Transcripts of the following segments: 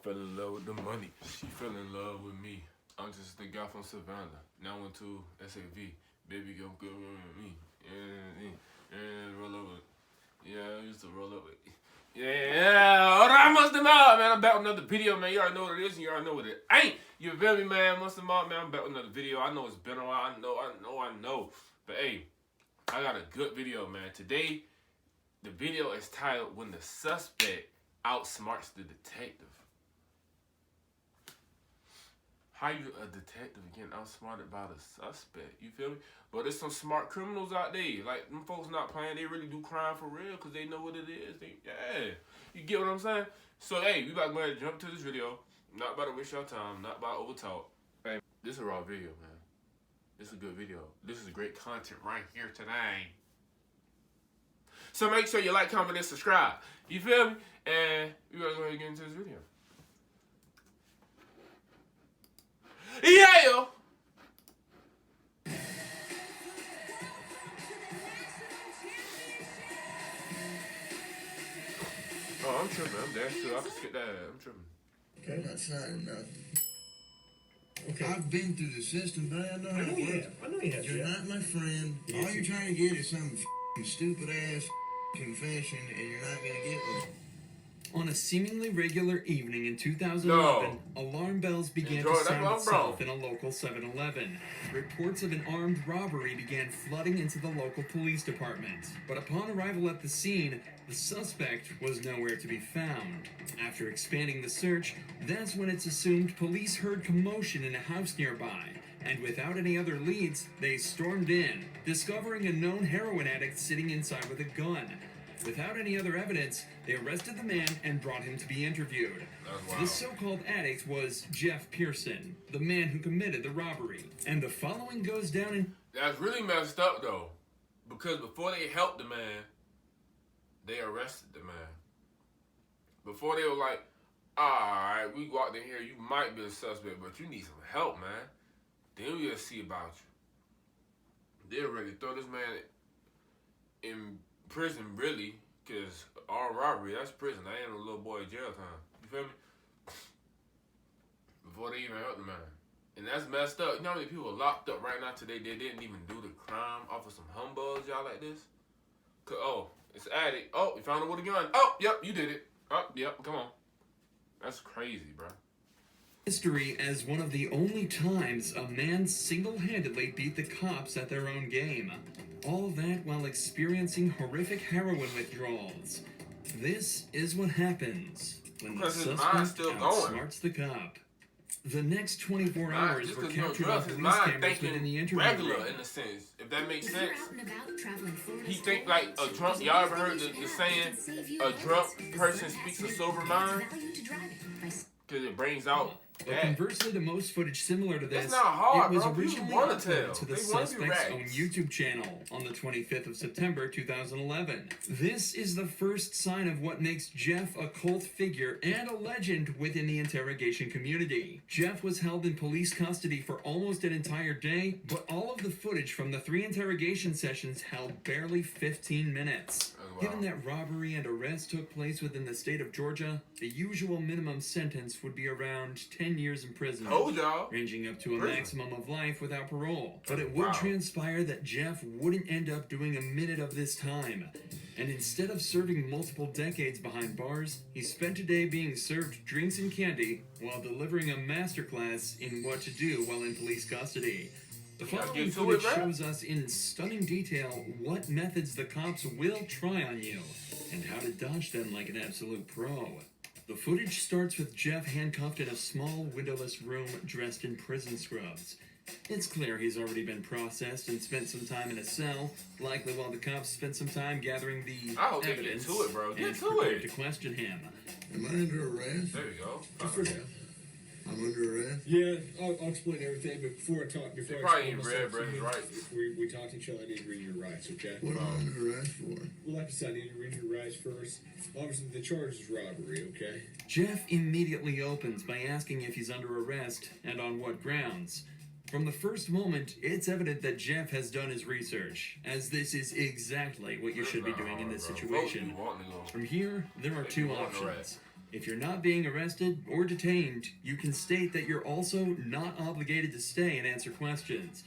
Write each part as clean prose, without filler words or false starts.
fell in love with the money. She fell in love with me. I'm just the guy from Savannah. Now went to SAV. Baby girl, good with me. And roll over. Yeah, I used to roll over. Yeah, all right, Monsta, man. I'm back with another video, man. You already know what it is, and you already know what it ain't. You feel me, man? Monsta, man. I'm back with another video. I know it's been a while. I know. But hey, I got a good video, man. Today, the video is titled "When the Suspect Outsmarts the Detective." How you a detective getting outsmarted by the suspect? You feel me? But there's some smart criminals out there. Like, them folks not playing. They really do crime for real because they know what it is. Yeah. You get what I'm saying? So, hey, we about to go ahead and jump to this video. Not about to waste your time. Not about to overtalk. Hey, this is a raw video, man. This is a good video. This is great content right here today. So make sure you like, comment, and subscribe. You feel me? And we gotta go ahead and get into this video. Yeah! Oh, I'm tripping. I'm there too. I can skip that. I'm tripping. Okay, that's not enough. Okay. I've been through the system, but I know how it works. I know you have. You're not my friend. Yes, All you're trying to get is some stupid ass confession, and you're not gonna get one. On a seemingly regular evening in 2011, alarm bells began to sound itself in a local 7-Eleven. Reports of an armed robbery began flooding into the local police department. But upon arrival at the scene, the suspect was nowhere to be found. After expanding the search, that's when it's assumed police heard commotion in a house nearby. And without any other leads, they stormed in, discovering a known heroin addict sitting inside with a gun. Without any other evidence, they arrested the man and brought him to be interviewed. The so-called addict was Jeff Pearson, the man who committed the robbery. And the following goes down in... That's really messed up, though. Because before they helped the man, they arrested the man. Before they were like, alright, we walked in here, you might be a suspect, but you need some help, man. Then we'll see about you. They're ready to throw this man in prison, really, because armed robbery, that's prison. That ain't a little boy jail time. You feel me? Before they even help the man. And that's messed up. You know how many people are locked up right now today? They didn't even do the crime off of some humbugs, y'all, like this? Oh, it's addict. Oh, you found him with a gun. Oh, yep, you did it. Oh, yep, come on. That's crazy, bro. History as one of the only times a man single-handedly beat the cops at their own game. All that while experiencing horrific heroin withdrawals. This is what happens when the suspect outsmarts the cop. The next 24 hours were captured on police cameras within the interview regular in a sense, if that makes sense. He think like a drunk. Y'all ever heard the saying, a drunk person speaks a sober mind? Because it brings out. But conversely to most footage similar to this, hard, it was bro. originally uploaded to the suspect's own YouTube channel on the 25th of September 2011. This is the first sign of what makes Jeff a cult figure and a legend within the interrogation community. Jeff was held in police custody for almost an entire day, but all of the footage from the 3 interrogation sessions held barely 15 minutes. Given that robbery and arrest took place within the state of Georgia, the usual minimum sentence would be around 10 years in prison, ranging up to a maximum of life without parole. But it would transpire that Jeff wouldn't end up doing a minute of this time. And instead of serving multiple decades behind bars, he spent a day being served drinks and candy while delivering a masterclass in what to do while in police custody. The following footage shows us in stunning detail what methods the cops will try on you, and how to dodge them like an absolute pro. The footage starts with Jeff handcuffed in a small, windowless room dressed in prison scrubs. It's clear he's already been processed and spent some time in a cell, likely while the cops spent some time gathering the evidence and prepared to question him. Am I under arrest? There you go. For now. I'm under arrest? Yeah, I'll explain everything, but before I probably ain't read his rights. We talk to each other, I need to read your rights, okay? What am I under arrest for? Well, like I said, I need to read your rights first. Obviously, the charge is robbery, okay? Jeff immediately opens by asking if he's under arrest and on what grounds. From the first moment, it's evident that Jeff has done his research, as this is exactly what you should be doing in this situation. From here, there are 2 options. If you're not being arrested or detained, you can state that you're also not obligated to stay and answer questions.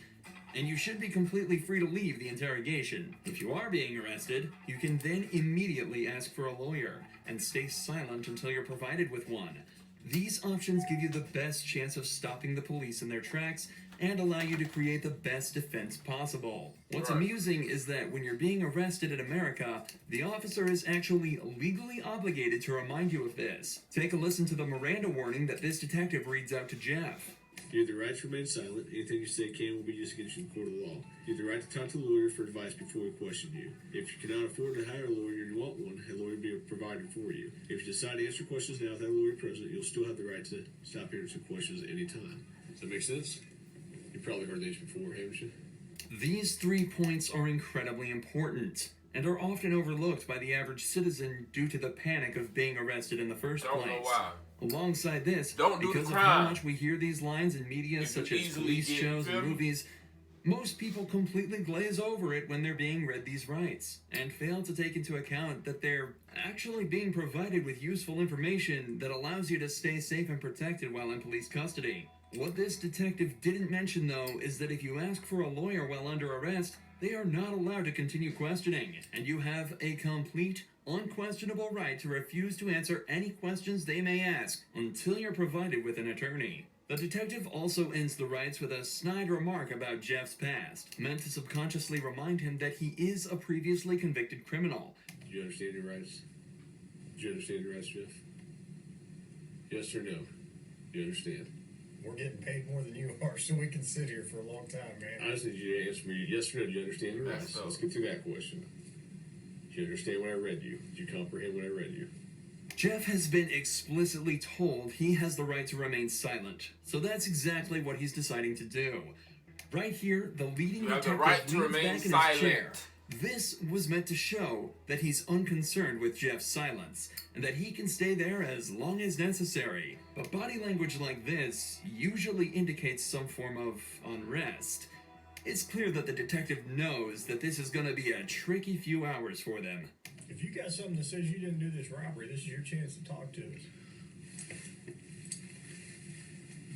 And you should be completely free to leave the interrogation. If you are being arrested, you can then immediately ask for a lawyer and stay silent until you're provided with one. These options give you the best chance of stopping the police in their tracks and allow you to create the best defense possible. What's amusing is that when you're being arrested in America, the officer is actually legally obligated to remind you of this. Take a listen to the Miranda warning that this detective reads out to Jeff. You have the right to remain silent. Anything you say can will be used against you in the court of law. You have the right to talk to a lawyer for advice before we question you. If you cannot afford to hire a lawyer and you want one, a lawyer will be provided for you. If you decide to answer questions now without a lawyer present, you'll still have the right to stop answering questions at any time. Does that make sense? You've probably heard these before, haven't you? These 3 points are incredibly important and are often overlooked by the average citizen due to the panic of being arrested in the first place. Don't know why. Alongside this, Don't do because the of how crime. much we hear these lines in media such as police shows and movies, most people completely glaze over it when they're being read these rights and fail to take into account that they're actually being provided with useful information that allows you to stay safe and protected while in police custody. What this detective didn't mention, though, is that if you ask for a lawyer while under arrest, they are not allowed to continue questioning, and you have a complete, unquestionable right to refuse to answer any questions they may ask until you're provided with an attorney. The detective also ends the rights with a snide remark about Jeff's past, meant to subconsciously remind him that he is a previously convicted criminal. Do you understand your rights? Do you understand your rights, Jeff? Yes or no? You understand? We're getting paid more than you are, so we can sit here for a long time, man. I just need you to answer me yes or no. Do you understand your rights? Let's get through that question. Do you understand what I read you? Did you comprehend what I read you? Jeff has been explicitly told he has the right to remain silent, so that's exactly what he's deciding to do. Right here, the leading detective leans back in his chair. This was meant to show that he's unconcerned with Jeff's silence, and that he can stay there as long as necessary. But body language like this usually indicates some form of unrest. It's clear that the detective knows that this is going to be a tricky few hours for them. If you got something that says you didn't do this robbery, this is your chance to talk to us.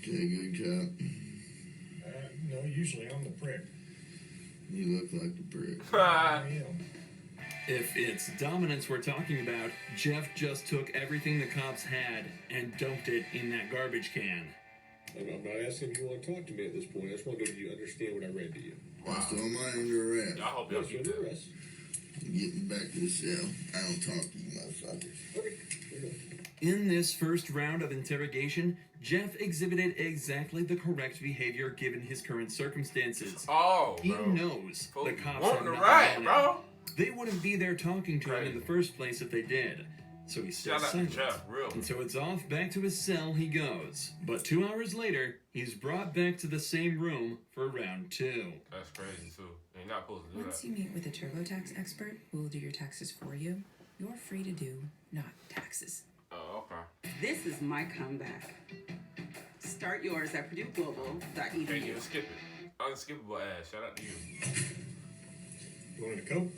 Okay, good cop. No, usually I'm the prick. You look like the prick. I am. If it's dominance we're talking about, Jeff just took everything the cops had and dumped it in that garbage can. I'm not asking if you want to talk to me at this point. I just want to know if you understand what I read to you. Wow. So am I under arrest? I hope y'all Yes, get you're under that. arrest. Getting back to the cell. I don't talk to you, motherfuckers. Okay. There you go. In this first round of interrogation, Jeff exhibited exactly the correct behavior given his current circumstances. Oh, He bro. knows the cops Want have the nothing right, on him. bro. They wouldn't be there talking to him in the first place if they did. So he stays Shout out to silent. Jeff, real. And so it's off back to his cell he goes. But 2 hours later, he's brought back to the same room for round 2. That's crazy, too. You're not supposed to do Once that. you meet with a TurboTax expert who will do your taxes for you, you're free to do not taxes. Oh, okay. This is my comeback. Start yours at PurdueGlobal.edu. Can't even skip it. Unskippable ass. Shout out to you. You want a Coke?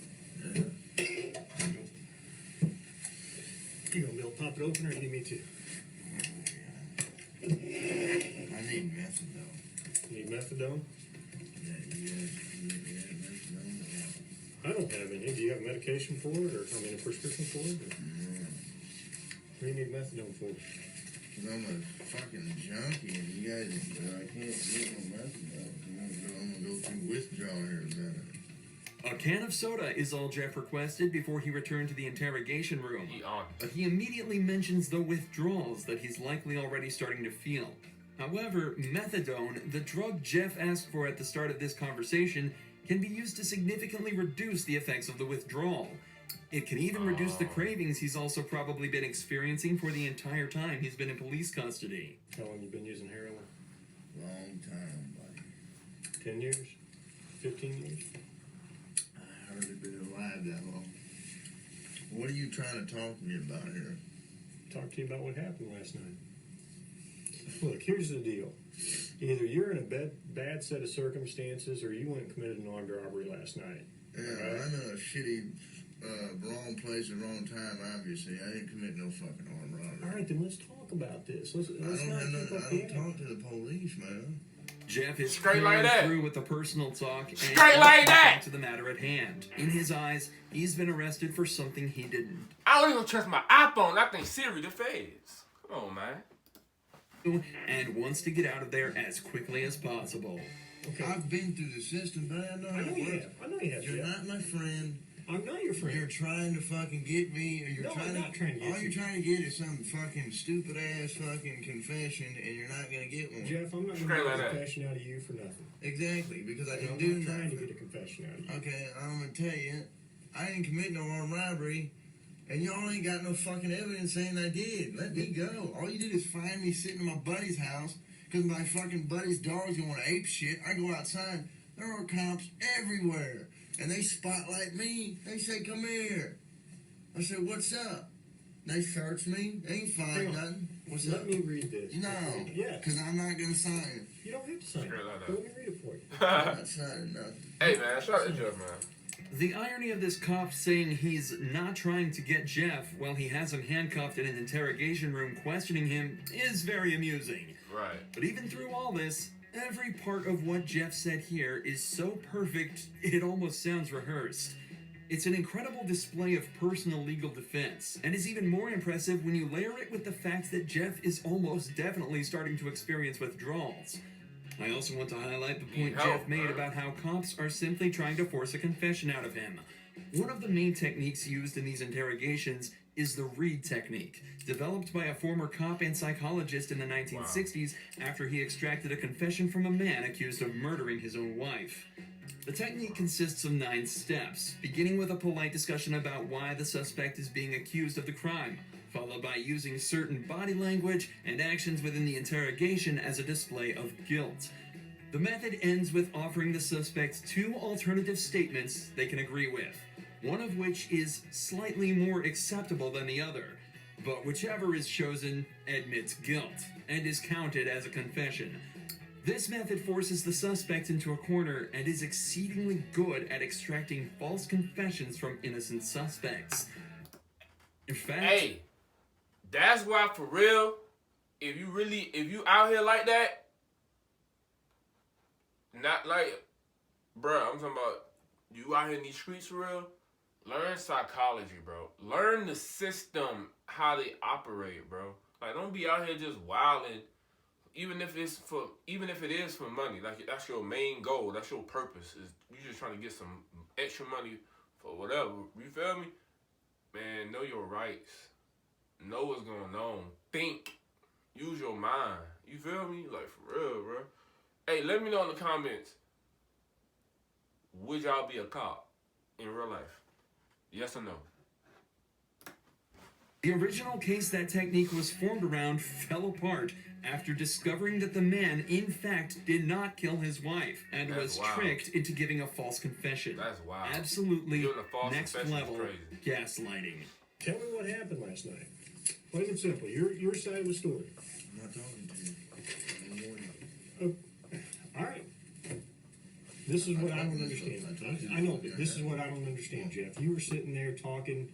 You gonna be able to pop it open or you need me to? I need methadone. You need methadone? Yeah, methadone. I don't have any. Do you have medication for it or, a prescription for it? Or? What do you need methadone for? Because I'm a fucking junkie and you guys, I can't get no methadone. I'm gonna go through withdrawal here in a minute. A can of soda is all Jeff requested before he returned to the interrogation room. He on. But he immediately mentions the withdrawals that he's likely already starting to feel. However, methadone, the drug Jeff asked for at the start of this conversation, can be used to significantly reduce the effects of the withdrawal. It can even reduce the cravings he's also probably been experiencing for the entire time he's been in police custody. How long you been using heroin? Long time, buddy. 10 years? 15 years? I hardly been alive that long. What are you trying to talk to me about here? Talk to you about what happened last night. Look, here's the deal. Either you're in a bad set of circumstances or you went and committed an armed robbery last night. Yeah, I'm in a shitty wrong place at wrong time, obviously. I didn't commit no fucking armed robbery. All right, then let's talk about this. Let's I not keep up the don't talk to the police, man. Jeff is Straight like that. through with the personal talk and Straight like that. to the matter at hand. In his eyes, he's been arrested for something he didn't. I don't even trust my iPhone. I think Siri the feds. Come on, man. And wants to get out of there as quickly as possible. Okay. I've been through the system, but I know I know it you works. have. I know you have. You're Jeff. not my friend. I'm not your friend. You're trying to fucking get me, or you're No, trying I'm not trying to get all you. you're trying to get is some fucking stupid ass fucking confession, and you're not gonna get one. Jeff, I'm not going to Straight get like a that. confession out of you for nothing. Exactly, because I And didn't I'm do not trying to nothing. get a confession out of you. Okay, I'm gonna tell you, I didn't commit no armed robbery, and y'all ain't got no fucking evidence saying I did. Let me go. All you did is find me sitting in my buddy's house because my fucking buddy's dog's going ape shit. I go outside, there are cops everywhere, and they spotlight me. They say, "Come here." I said, "What's up?" They search me. They ain't Hang find on. nothing. What's Let up? me read this. No, Yeah. because I'm not gonna sign it. You don't have to sign it. Straight like that. Let me read it for you. I'm not signing nothing. Hey, man. Shout out to Jeff, man. The irony of this cop saying he's not trying to get Jeff while he has him handcuffed in an interrogation room questioning him is very amusing. Right. But even through all this, every part of what Jeff said here is so perfect, it almost sounds rehearsed. It's an incredible display of personal legal defense, and is even more impressive when you layer it with the fact that Jeff is almost definitely starting to experience withdrawals. I also want to highlight the point Jeff made about how cops are simply trying to force a confession out of him. One of the main techniques used in these interrogations is the Reed technique, developed by a former cop and psychologist in the 1960s after he extracted a confession from a man accused of murdering his own wife. The technique consists of 9 steps, beginning with a polite discussion about why the suspect is being accused of the crime, followed by using certain body language and actions within the interrogation as a display of guilt. The method ends with offering the suspect 2 alternative statements they can agree with, one of which is slightly more acceptable than the other, but whichever is chosen admits guilt and is counted as a confession. This method forces the suspect into a corner and is exceedingly good at extracting false confessions from innocent suspects. In fact, Hey, that's why for real, if you out here like that, not like, bruh, I'm talking about you out here in these streets for real, learn psychology, bro. Learn the system, how they operate, bro. Like, don't be out here just wilding, even if it is for money. Like, that's your main goal, that's your purpose, is you just trying to get some extra money for whatever. You feel me? Man, know your rights. Know what's going on. Think. Use your mind. You feel me? Like, for real, bro. Hey, let me know in the comments, would y'all be a cop in real life? Yes or no? the original case that technique was formed around fell apart after discovering that the man, in fact, did not kill his wife and was tricked into giving a false confession. That's wild. Absolutely Giving a false next confession is level crazy. Tell gaslighting. me what happened last night. Plain and simple. Your side of the story. I'm not talking to you. All right. This is what I don't understand. I know, but this is what I don't understand, Jeff. You were sitting there talking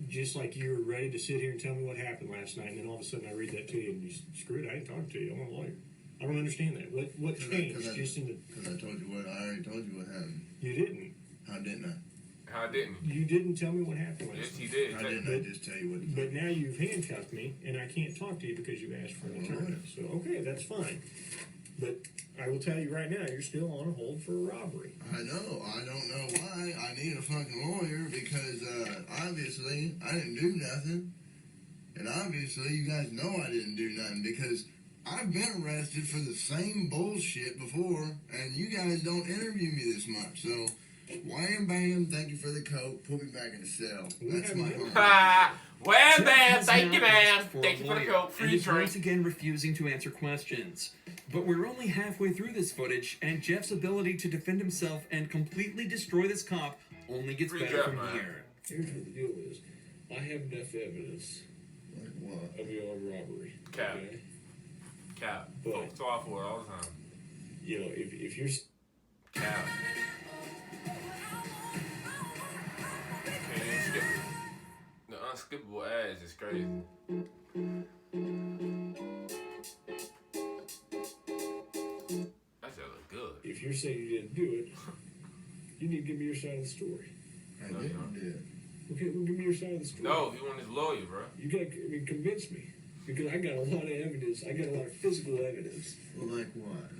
just like you were ready to sit here and tell me what happened last night, and then all of a sudden I read that to you and you screw it, I ain't talking to you. I'm a lawyer. I don't understand that. What changed? Because I told you what I already told you what happened. You didn't. How didn't I? How didn't he? You didn't tell me what happened last Yes, night. he did. How didn't I just tell you what? But now you've handcuffed me, and I can't talk to you because you asked for an attorney. So, okay, that's fine. But I will tell you right now, you're still on hold for a robbery. I know. I don't know why. I need a fucking lawyer because obviously I didn't do nothing. And obviously you guys know I didn't do nothing because I've been arrested for the same bullshit before and you guys don't interview me this much. So, wham bam, thank you for the coat. Put me back in the cell. That's my Ha! Well, Jeff ma'am, has thank you, now ma'am. asked for Thank a you for the lawyer, coat. and Free is drink. once again refusing to answer questions. But we're only halfway through this footage, and Jeff's ability to defend himself and completely destroy this cop only gets Free better Jeff, from man. here. Here's what the deal is. I have enough evidence Like what? of your robbery. Cap. Okay? Cap. But- Folks talk for it all the time. You know, if you're Cap. unskippable ads is crazy. That shit look good. If you're saying you didn't do it, you need to give me your side of the story. I didn't do it. Okay, well, give me your side of the story. No, he want his lawyer, bro. You gotta, convince me. Because I got a lot of evidence. I got a lot of physical evidence. Well, like what?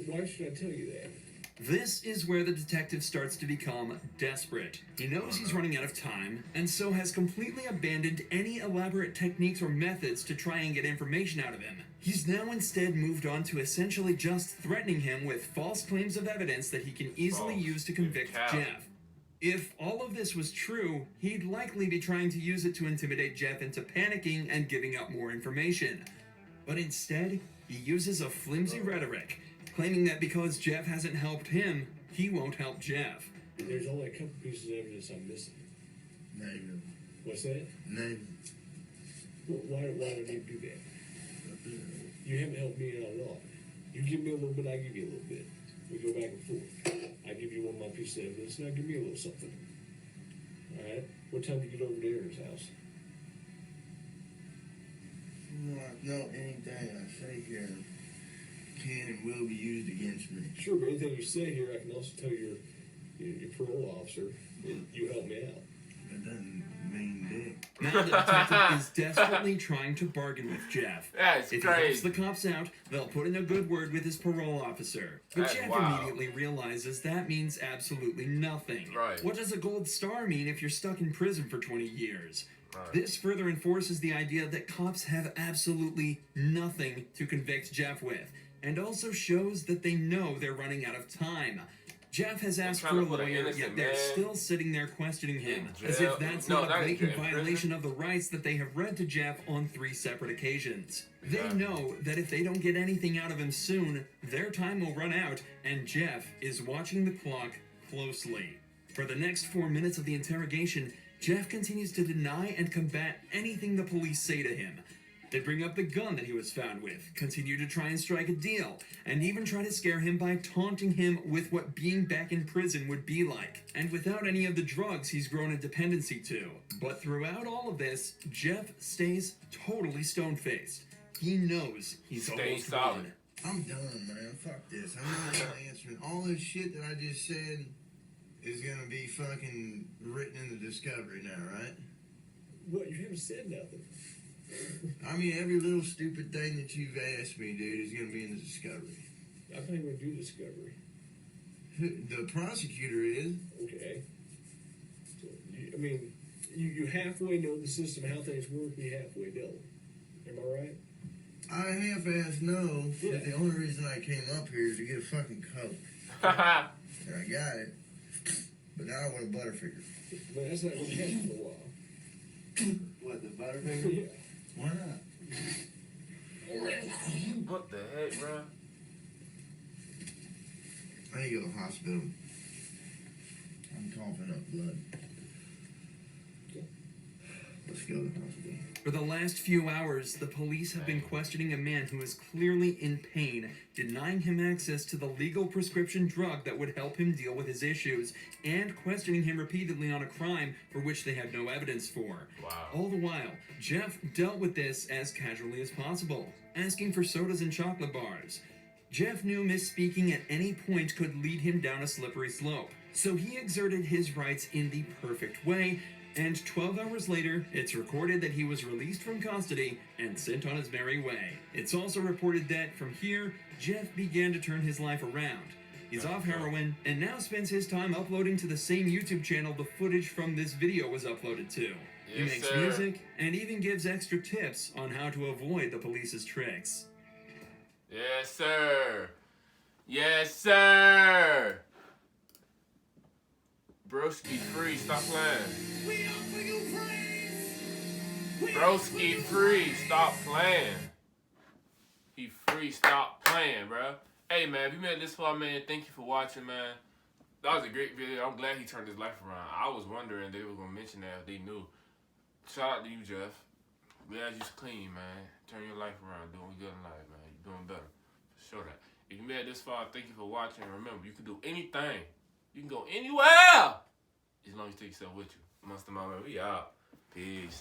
Why should I tell you that? This is where the detective starts to become desperate. He knows he's running out of time, and so has completely abandoned any elaborate techniques or methods to try and get information out of him. He's now instead moved on to essentially just threatening him with false claims of evidence that he can easily use to convict Jeff. If all of this was true, he'd likely be trying to use it to intimidate Jeff into panicking and giving up more information. But instead, he uses a flimsy rhetoric, claiming that because Jeff hasn't helped him, he won't help Jeff. There's only a couple pieces of evidence I'm missing. Negative. What's that? Negative. Well, why do I need to do that? You haven't helped me out at all. You give me a little bit, I give you a little bit. We go back and forth. I give you one of my pieces of evidence, now give me a little something. Alright? What time do you get over to Aaron's house? No, anything I say here can and will be used against me. Sure, but anything you say here, I can also tell your parole officer that you help me out. That doesn't mean dick. Now the detective is desperately trying to bargain with Jeff. That's If crazy. he helps the cops out, they'll put in a good word with his parole officer. But That's Jeff wild. immediately realizes that means absolutely nothing. Right. What does a gold star mean if you're stuck in prison for 20 years? Right. This further enforces the idea that cops have absolutely nothing to convict Jeff with, and also shows that they know they're running out of time. Jeff has asked trying for a to put an lawyer, innocent yet they're man still sitting there questioning him, in as jail. if that's No, not a not in blatant jail, in violation of the rights that they have read to Jeff on 3 separate occasions. They Yeah. know that if they don't get anything out of him soon, their time will run out, and Jeff is watching the clock closely. For the next 4 minutes of the interrogation, Jeff continues to deny and combat anything the police say to him. They bring up the gun that he was found with, continue to try and strike a deal, and even try to scare him by taunting him with what being back in prison would be like, and without any of the drugs he's grown a dependency to. But throughout all of this, Jeff stays totally stone-faced. He knows he's Stay almost solid. won. I'm done, man. Fuck this. I'm not answering. All this shit that I just said is gonna be fucking written in the discovery now, right? What? You haven't said nothing. I mean, every little stupid thing that you've asked me, dude, is gonna be in the discovery. I'm not going to do discovery. The prosecutor is. Okay. So, you halfway know the system, how things work, you halfway don't. Am I right? I half-ass know Yeah. that the only reason I came up here is to get a fucking coat. And I got it. But now I want a Butterfinger. But that's not going to happen for a while. What, the Butterfinger? Yeah. Why not? What the heck, bro? I need to go to the hospital. I'm coughing up blood. Let's go to the hospital. For the last few hours, the police have been questioning a man who is clearly in pain, denying him access to the legal prescription drug that would help him deal with his issues, and questioning him repeatedly on a crime for which they had no evidence for. Wow. All the while, Jeff dealt with this as casually as possible, asking for sodas and chocolate bars. Jeff knew misspeaking at any point could lead him down a slippery slope, so he exerted his rights in the perfect way, and 12 hours later, it's recorded that he was released from custody and sent on his merry way. It's also reported that from here, Jeff began to turn his life around. He's off heroin and now spends his time uploading to the same YouTube channel the footage from this video was uploaded to. He Yes, makes sir. music and even gives extra tips on how to avoid the police's tricks. Yes, sir. Yes, sir. Broski free, stop playing. Broski free, stop playing. He free, stop playing, bro. Hey, man, if you made it this far, man, thank you for watching, man. That was a great video. I'm glad he turned his life around. I was wondering if they were going to mention that if they knew. Shout out to you, Jeff. Glad you're clean, man. Turn your life around. Doing good in life, man. You're doing better. For sure that. If you made it this far, thank you for watching. Remember, you can do anything. You can go anywhere. As long as you take yourself with you. Monsta, we out. Peace.